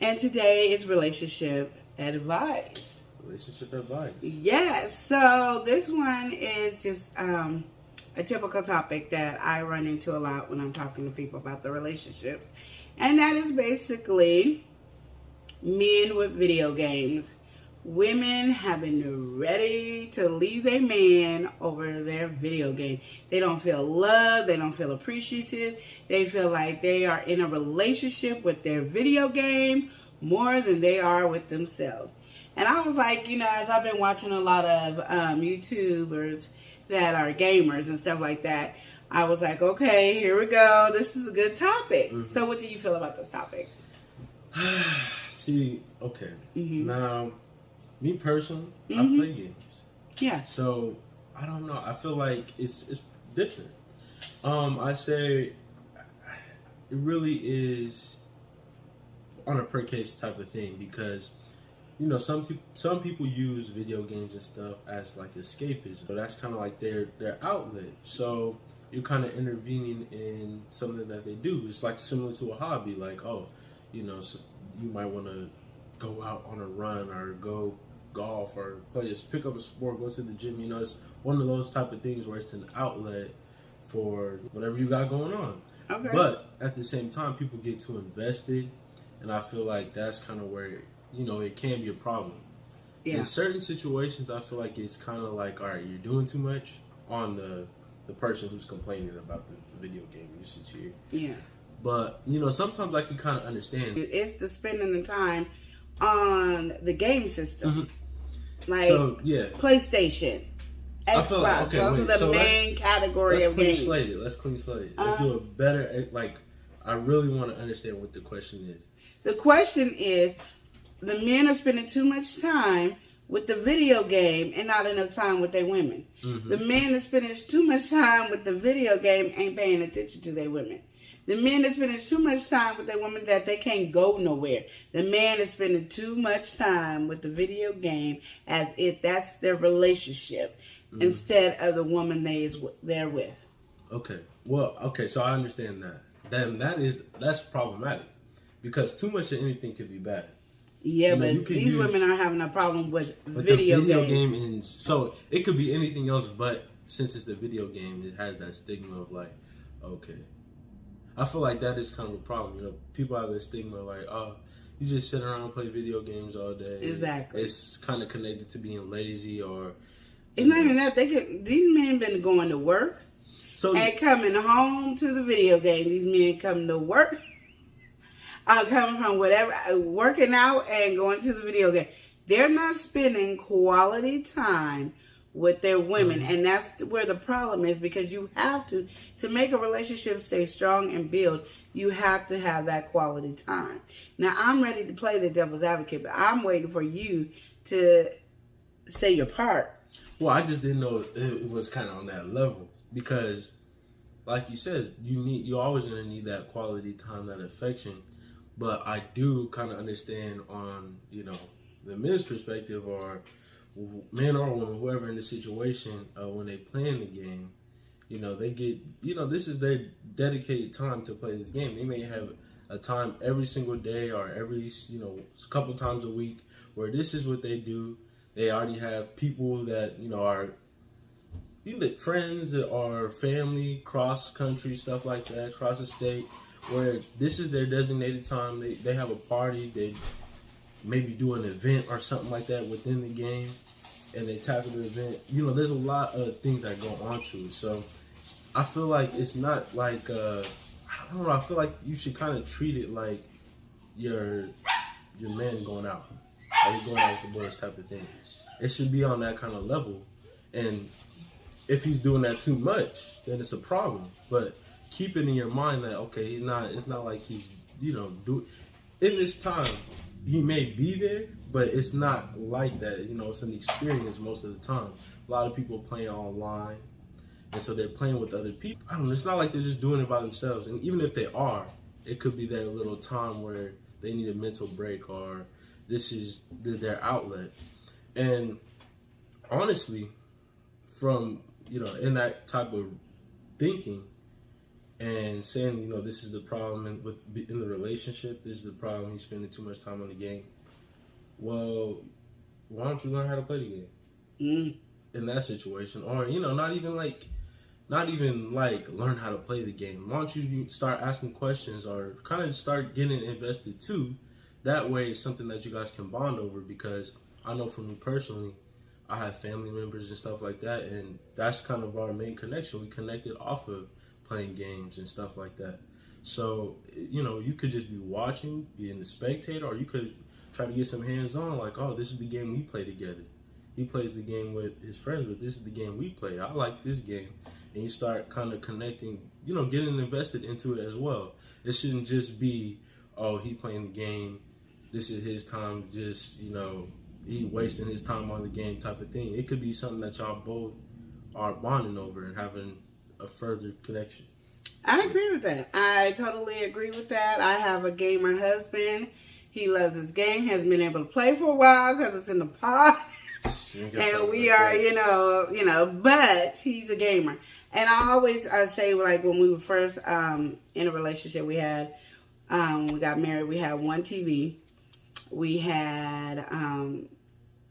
And today is relationship advice. Relationship advice. Yes. So this one is just a typical topic that I run into a lot when I'm talking to people about the relationships. And that is basically men with video games. Women have been ready to leave their man over their video game. They don't feel loved. They don't feel appreciative. They feel like they are in a relationship with their video game more than they are with themselves. And I was like, as I've been watching a lot of YouTubers that are gamers and stuff like that, I was like, okay, here we go. This is a good topic. Mm-hmm. So what do you feel about this topic? See, okay. Mm-hmm. Now, me personally, mm-hmm. I play games. Yeah. So, I don't know. I feel like it's different. I say it really is on a per case type of thing because, some people use video games and stuff as like escapism. So that's kind of like their outlet. So you're kind of intervening in something that they do. It's like similar to a hobby. Like, so you might want to go out on a run or go golf or pick up a sport, go to the gym. It's one of those type of things where it's an outlet for whatever you got going on. Okay. But at the same time, people get too invested, and I feel like that's kind of where it can be a problem. Yeah. In certain situations, I feel like it's kind of like, all right, you're doing too much on the person who's complaining about the video game usage here. Yeah. But sometimes I can kind of understand. It's the spending the time on the game system. Mm-hmm. Like PlayStation, Xbox. I feel like, those are the main category of games. Let's clean slate it. Let's do a better, I really want to understand what the question is. The question is, the men are spending too much time with the video game and not enough time with their women. Mm-hmm. The men that spending too much time with the video game ain't paying attention to their women. The men that spending too much time with their women that they can't go nowhere. The man is spending too much time with the video game as if that's their relationship instead of the woman they're with. Okay. Well, so I understand that. Then that's problematic because too much of anything could be bad. Yeah, but these women are having a problem with video game. And so it could be anything else, but since it's a video game, it has that stigma of like, okay. I feel like that is kind of a problem. People have this stigma like, oh, you just sit around and play video games all day. Exactly. It's kind of connected to being lazy or... It's not even that. These men been going to work and coming home to the video game. These men come to work, coming from whatever, working out and going to the video game. They're not spending quality time with their women, and that's where the problem is because you have to make a relationship stay strong and build, you have to have that quality time. Now, I'm ready to play the devil's advocate, but I'm waiting for you to say your part. Well, I just didn't know it was kind of on that level because, like you said, you're always going to need that quality time, that affection, but I do kind of understand on, the men's perspective or man or woman, whoever in the situation, when they playing the game, they get, this is their dedicated time to play this game. They may have a time every single day or every, couple times a week where this is what they do. They already have people that, are either friends or family, cross country, stuff like that, cross the state, where this is their designated time. They have a party, they maybe do an event or something like that within the game, and they tackle the event. There's a lot of things that go on to it. So I feel like it's not like, I don't know, I feel like you should kind of treat it like your man going out. Like you're going out with the boys type of thing. It should be on that kind of level. And if he's doing that too much, then it's a problem. But keep it in your mind that, okay, it's not like he's, in this time, he may be there, but it's not like that. It's an experience most of the time. A lot of people playing online, and so they're playing with other people. I don't know. It's not like they're just doing it by themselves. And even if they are, it could be their little time where they need a mental break or this is their outlet. And honestly, from, in that type of thinking, and saying, you know, this is the problem in the relationship. This is the problem. He's spending too much time on the game. Well, why don't you learn how to play the game in that situation? Or, you know, not even like learn how to play the game. Why don't you start asking questions or kind of start getting invested too? That way, it's something that you guys can bond over, because I know for me personally, I have family members and stuff like that, and that's kind of our main connection. We connected off of playing games and stuff like that. So, you know, you could just be watching, being the spectator, or you could try to get some hands-on, like, oh, this is the game we play together. He plays the game with his friends, but this is the game we play. I like this game. And you start kind of connecting, you know, getting invested into it as well. It shouldn't just be, oh, he playing the game, this is his time, just, you know, he wasting his time on the game type of thing. It could be something that y'all both are bonding over and having a further connection. I agree with that. I totally agree with that. I have a gamer husband. He loves his game, hasn't been able to play for a while because it's in the pod. And we are, you know, but he's a gamer. And I say, like, when we were first in a relationship, we got married, we had one TV. We had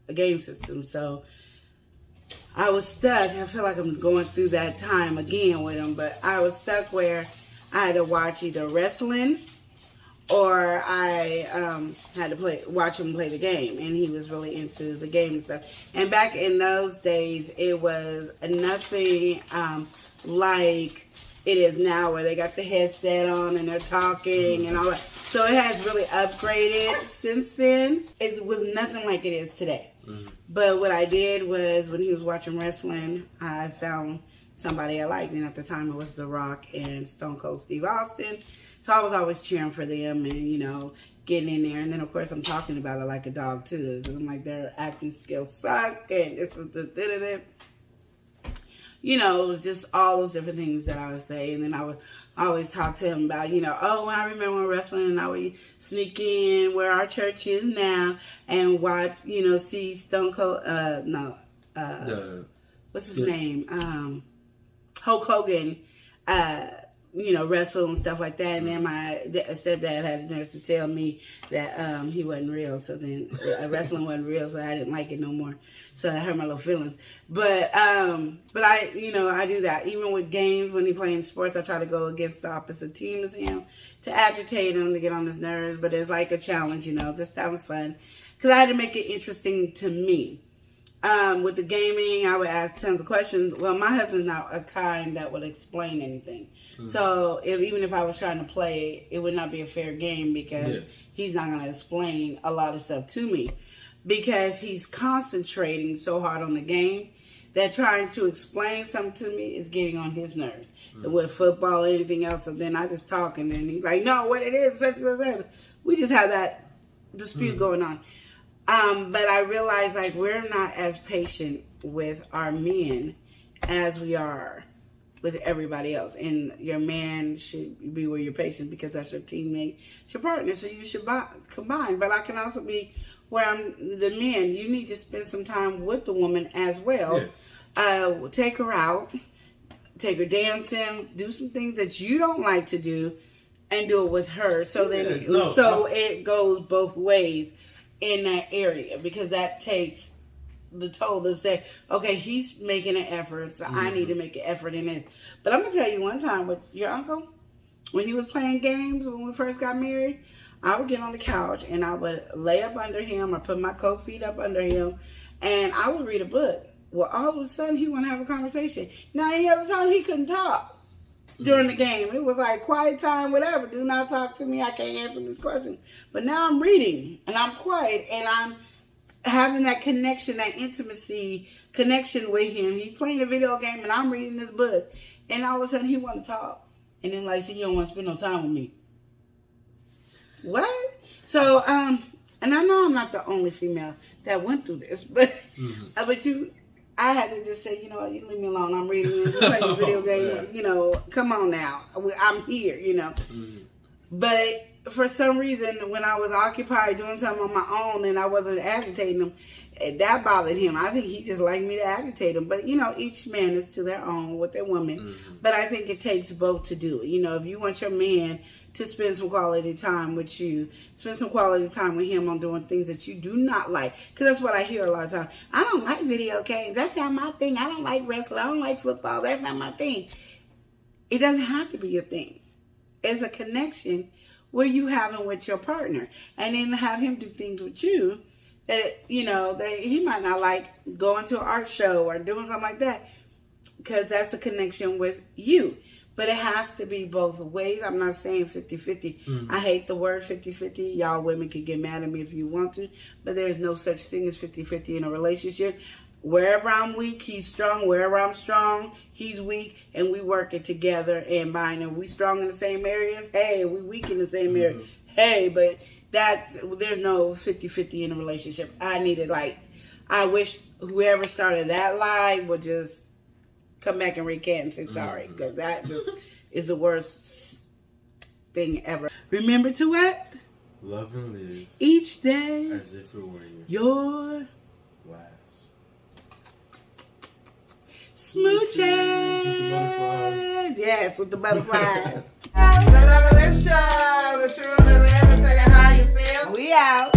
a game system. So I was stuck. I feel like I'm going through that time again with him, but I was stuck where I had to watch either wrestling or I had to watch him play the game, and he was really into the game and stuff. And back in those days, it was nothing like it is now, where they got the headset on and they're talking and all that. So it has really upgraded since then. It was nothing like it is today. But what I did was, when he was watching wrestling, I found somebody I liked, and at the time it was The Rock and Stone Cold Steve Austin. So I was always cheering for them and, you know, getting in there. And then, of course, I'm talking about it like a dog, too. I'm like, their acting skills suck, and this is the you know, it was just all those different things that I would say. And then I would always talk to him about, you know, oh, I remember wrestling, and I would sneak in where our church is now and watch, you know, see Stone Cold, what's his name? Hulk Hogan, you know, wrestle and stuff like that. And then my stepdad had the nerve to tell me that he wasn't real. So then wrestling wasn't real, so I didn't like it no more. So I hurt my little feelings. But I, you know, I do that. Even with games, when he playing sports, I try to go against the opposite team as him to agitate him, to get on his nerves. But it's like a challenge, you know, just having fun. Because I had to make it interesting to me. With the gaming, I would ask tons of questions. Well, my husband's not a kind that would explain anything. So even if I was trying to play, it would not be a fair game, because he's not going to explain a lot of stuff to me, because he's concentrating so hard on the game that trying to explain something to me is getting on his nerves. With football or anything else, so then I just talk, and then he's like, no, what it is, such and such. We just have that dispute going on. But I realize, like, we're not as patient with our men as we are with everybody else. And your man should be where you're patient, because that's your teammate, it's your partner, so you should combine. But I can also be where I'm the men. You need to spend some time with the woman as well. Take her out, take her dancing, do some things that you don't like to do, and do it with her. So then, it goes both ways in that area, because that takes the toll to say, okay, he's making an effort, so I need to make an effort in this. But I'm going to tell you, one time with your uncle, when he was playing games, when we first got married, I would get on the couch and I would lay up under him or put my cold feet up under him, and I would read a book. Well, all of a sudden, he want to have a conversation. Now, any other time, he couldn't talk during the game. It was like quiet time, whatever. Do not talk to me. I can't answer this question. But now I'm reading, and I'm quiet, and I'm having that connection, that intimacy connection with him. He's playing a video game, and I'm reading this book. And all of a sudden, he want to talk. And then, like, see, you don't want to spend no time with me. What? So, and I know I'm not the only female that went through this, but I had to just say, you know what, you leave me alone. I'm reading, you're playing a video game. You know, come on now. I'm here, you know. But for some reason, when I was occupied doing something on my own and I wasn't agitating him, that bothered him. I think he just liked me to agitate him. But, each man is to their own with their woman. Mm-hmm. But I think it takes both to do it. If you want your man to spend some quality time with you, spend some quality time with him on doing things that you do not like. Because that's what I hear a lot of times. I don't like video games. That's not my thing. I don't like wrestling. I don't like football. That's not my thing. It doesn't have to be your thing. It's a connection where you have him with your partner. And then have him do things with you that, that he might not like, going to an art show or doing something like that, because that's a connection with you. But it has to be both ways. I'm not saying 50-50. Mm-hmm. I hate the word 50-50. Y'all women can get mad at me if you want to, but there's no such thing as 50-50 in a relationship. Wherever I'm weak, he's strong. Wherever I'm strong, he's weak, and we work it together and bind. If we strong in the same areas, hey, we weak in the same area. Mm-hmm. Hey, but there's no 50-50 in a relationship. I wish whoever started that lie would just come back and recant and say sorry, because that just is the worst thing ever. Remember to what? Love and live each day as if it were your last. Smooches with the butterflies. Yes, with the butterflies. The Love and Live Show. The true and the real. How you feel? We out.